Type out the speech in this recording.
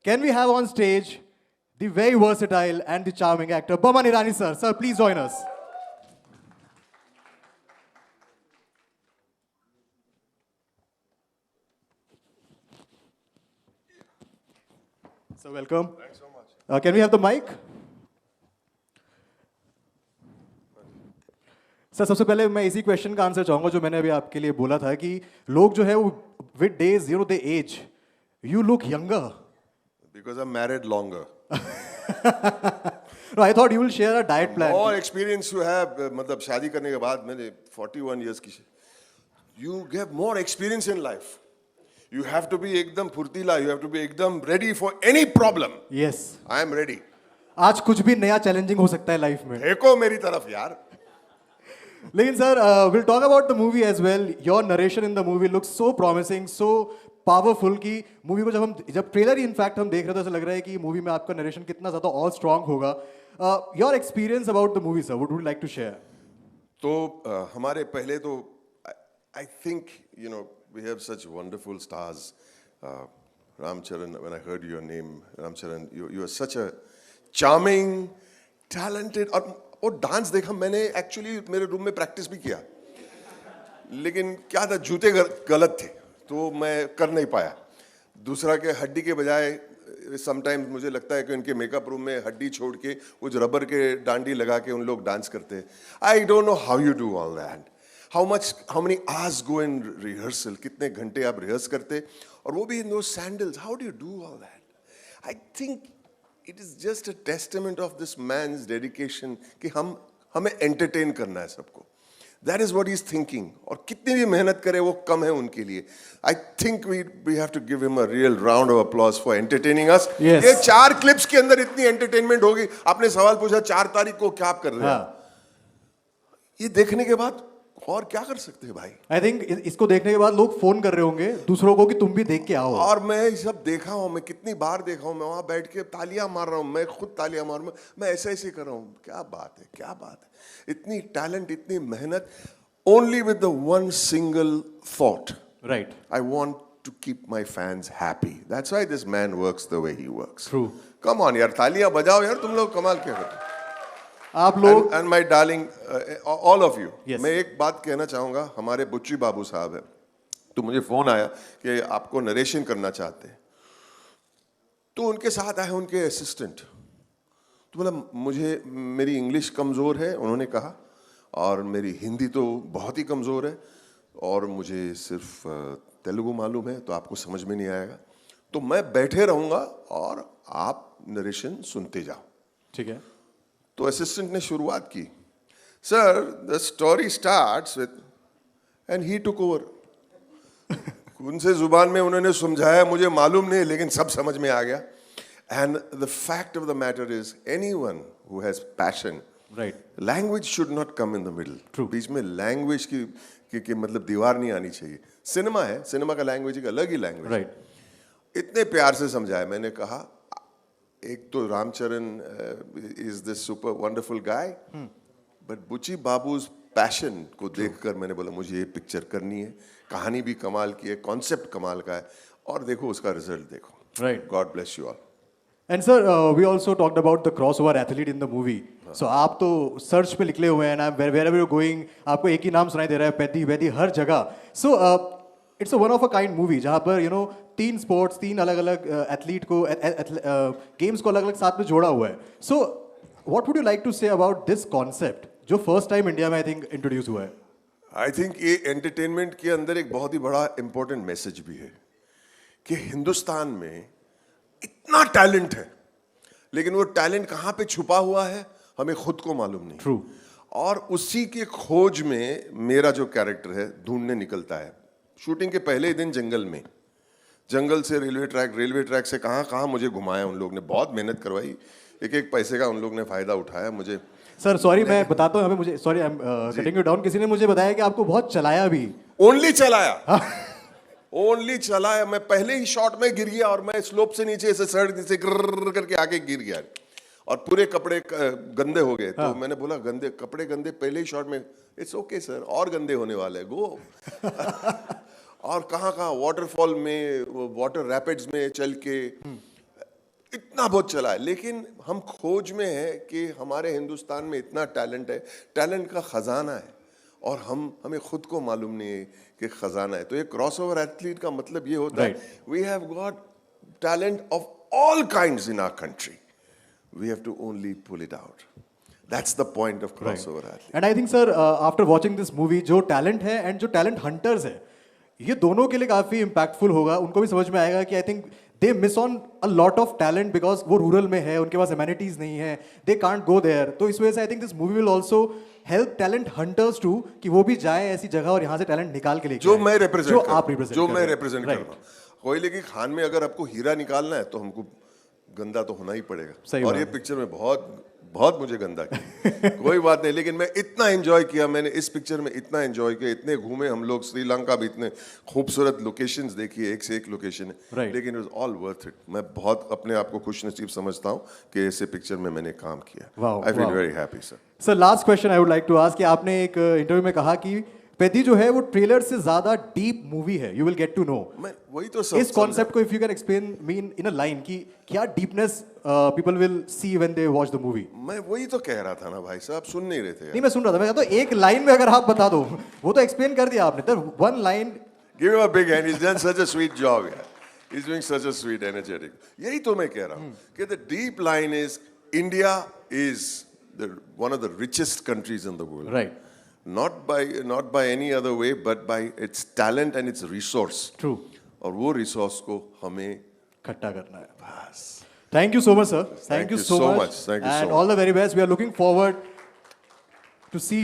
Can we have on stage the very versatile and the charming actor, Boman Irani sir? Sir, please join us. So welcome. Thanks so much. Can we have the mic? Sir सबसे पहले मैं इसी question का answer चाहूंगा जो मैंने अभी आपके लिए बोला था कि लोग जो है वो with days they as you look younger Because I'm married longer. No I thought you will share a diet plan More experience you have, मतलब शादी करने के बाद मैंने 41 years की you get more experience in life. You have to be एकदम फुर्तीला, you have to be एकदम ready for any problem. Yes I am ready. आज कुछ भी नया चैलेंजिंग हो सकता है लाइफ में देखो मेरी तरफ यार. लेकिन sir will talk about the movie as well your narration in the movie looks so promising so powerful की मूवी को जब ट्रेलर ही इनफैक्ट हम देख रहे थे ऐसा लग रहा है कि मूवी में आपका नरेशन कितना ज्यादा और स्ट्रांग होगा your experience about the movie sir would you like to share तो हमारे पहले तो I think you know we have such wonderful stars. Ram Charan, when I heard your name, Ram Charan, you are such a charming, talented. और dance देखा मैंने actually मेरे room में practice भी किया, लेकिन क्या था जूते गलत थे तो मैं कर नहीं पाया. दूसरा के हड्डी के बजाय समटाइम्स मुझे लगता है कि उनके मेकअप रूम में हड्डी छोड़ के कुछ रबर के डांडी लगा के उन लोग डांस करते हैं. I don't know how you do all that. How many hours go in rehearsal, कितने घंटे आप रिहर्स करते और वो भी इन दो sandals. How do you do all that? I think it is just a testament of this man's dedication कि हमें एंटरटेन करना है सबको. That is what he is thinking. और कितनी भी मेहनत करे वो कम है उनके लिए. I think we have to give him a real round of applause for entertaining us. ये 4 क्लिप्स के अंदर इतनी एंटरटेनमेंट होगी. आपने सवाल पूछा 4 तारीख को क्या आप कर रहे हैं, ये देखने के बाद और क्या कर सकते हैं भाई. आई थिंक इसको देखने के बाद लोग फोन कर रहे होंगे दूसरों को कि तुम भी देख के आओ. और मैं ये सब देखा हूं, मैं कितनी बार देखा हूं, मैं वहां बैठ के तालियां मार रहा हूं, मैं खुद तालियां मार रहा हूं, मैं ऐसे कर रहा हूं. क्या बात है, क्या बात है. इतनी टैलेंट, इतनी मेहनत, only with the one single thought, right, I want to keep my fans happy. That's why this man works the way he works. True. Come on यार, तालियां बजाओ यार, तुम लोग कमाल क्या करते. आप लोग and my darling all of you. Yes. मैं एक बात कहना चाहूंगा. हमारे बुच्ची बाबू साहब है, तो मुझे फोन आया कि आपको नरेशन करना चाहते हैं. तो उनके साथ आए उनके असिस्टेंट. तो बोला मुझे मेरी इंग्लिश कमज़ोर है उन्होंने कहा, और मेरी हिंदी तो बहुत ही कमज़ोर है, और मुझे सिर्फ तेलुगु मालूम है, तो आपको समझ में नहीं आएगा. तो मैं बैठे रहूँगा और आप नरेशन सुनते जाओ. ठीक है. तो असिस्टेंट ने शुरुआत की. Sir the story starts with and he took over. उनसे जुबान में उन्होंने समझाया, मुझे मालूम नहीं, लेकिन सब समझ में आ गया. And the fact of the matter is anyone who has passion, right, language should not come in the middle. True. बीच में लैंग्वेज की मतलब दीवार नहीं आनी चाहिए. सिनेमा है, सिनेमा का लैंग्वेज एक अलग ही लैंग्वेज. राइट. इतने प्यार से समझाया. मैंने कहा एक तो Ram Charan is this super wonderful guy, but Buchi Babu's passion को देखकर मैंने बोला मुझे ये पिक्चर करनी है. कहानी भी कमाल की है, कॉन्सेप्ट कमाल का है, और देखो उसका रिजल्ट देखो. Right. God bless you all. And sir we also talked about the cross over athlete in the movie. So आप तो सर्च पे निकले हुए हैं ना, वेयर एवर यू गोइंग आपको एक ही नाम सुनाई दे रहा है, पैदी वैदी हर जगह. So it's a one of a kind movie जहाँ पर यू नो 3 स्पोर्ट्स, 3 अलग अलग एथलीट को गेम्स को अलग अलग साथ में जोड़ा हुआ है. So what would you like to say about this concept जो फर्स्ट टाइम इंडिया में आई थिंक इंट्रोड्यूस हुआ है. आई थिंक ये एंटरटेनमेंट के अंदर एक बहुत ही बड़ा इंपॉर्टेंट मैसेज भी है कि हिंदुस्तान में इतना टैलेंट है, लेकिन वो टैलेंट कहाँ पे छुपा हुआ है हमें खुद को मालूम नहीं. ट्रू. और उसी के खोज में मेरा जो कैरेक्टर है ढूंढने निकलता है. शूटिंग के पहले ही दिन जंगल से रेलवे ट्रैक से कहाँ मुझे घुमाया उन लोग ने. बहुत मेहनत करवाई, एक पैसे का उन लोग ने फायदा उठाया. मुझे सर सॉरी मैं बताता हूँ, हमें मुझे sorry I am cutting you down. किसी ने मुझे बताया कि आपको बहुत चलाया भी. ओनली चलाया. मैं पहले ही शॉट में गिर गया, और मैं स्लोप से नीचे से सड़क नीचे गिर करके आके गिर गया, और पूरे कपड़े गंदे हो गए. तो मैंने बोला कपड़े गंदे पहले ही शॉट में. इट्स ओके सर, और गंदे होने वाले, गो. और कहाँ वाटरफॉल में, वाटर रैपिड्स में चल के इतना बहुत चला है, लेकिन हम खोज में है कि हमारे हिंदुस्तान में इतना टैलेंट है, टैलेंट का खजाना है, और हमें खुद को मालूम नहीं है कि खजाना है। तो ये क्रॉस ओवर एथलीट का मतलब ये होता है, we have got talent of all kinds in our country, we have to only pull it out. That's the point of crossover athlete. And I think sir, after watching this movie, जो talent है and जो talent hunters है, ये दोनों के लिए काफी impactful होगा। उनको भी समझ में आएगा कि I think they miss on a lot of talent because वो रूरल में है, उनके पास एमेनिटीज नहीं है, दे कांट गो देयर। तो इस वजह से I think this movie will also help talent hunters to कि वो भी जाए ऐसी जगह और यहाँ से टैलेंट निकाल के लेके जो आए। मैं रिप्रेजेंट जो आप रिप्रेजेंट जो मैं रिप्रेजेंट कर रहा हूँ। कोयले की खान में अगर आपको हीरा निकालना है तो हमको गंदा तो होना ही पड़ेगा, और ये पिक्चर में बहुत मुझे गंदा किया। कोई बात नहीं, लेकिन मैं इतना एंजॉय किया, मैंने इस पिक्चर में इतना एंजॉय किया, इतने घूमे हम लोग, श्रीलंका भी इतने खूबसूरत लोकेशंस देखी, एक से एक लोकेशन है, लेकिन it was all worth it. मैं बहुत अपने आप को खुश नसीब समझता हूँ कि ऐसे पिक्चर में मैंने काम किया। I feel very happy sir. Sir last question I would like to ask कि आपने एक इंटरव्यू में कहा कि पेदी जो है वो ट्रेलर से ज्यादा डीप मूवी है, you will get to know. मैं वही तो इस कॉन्सेप्ट को if you can explain me in a line कि क्या deepness people will see when they watch the movie. मैं वही तो कह रहा था ना भाई साहब, सुन नहीं रहे थे। नहीं मैं सुन रहा था, मैं कहता हूं एक लाइन में अगर आप बता दो, वो तो एक्सप्लेन कर दिया आपने, तो one line. Give him a big hand, he is done such a sweet job यार, he is doing such a sweet energetic. यही तो मैं कह रहा हूं कि the deep line is India is one of the richest countries in the world, right, not by any other way, but by its talent and its resource. True. और वो resource को हमें इकट्ठा करना है बस। Thank you so much, sir. Thank you so much. Thank you so And much. all the very best. We are looking forward to see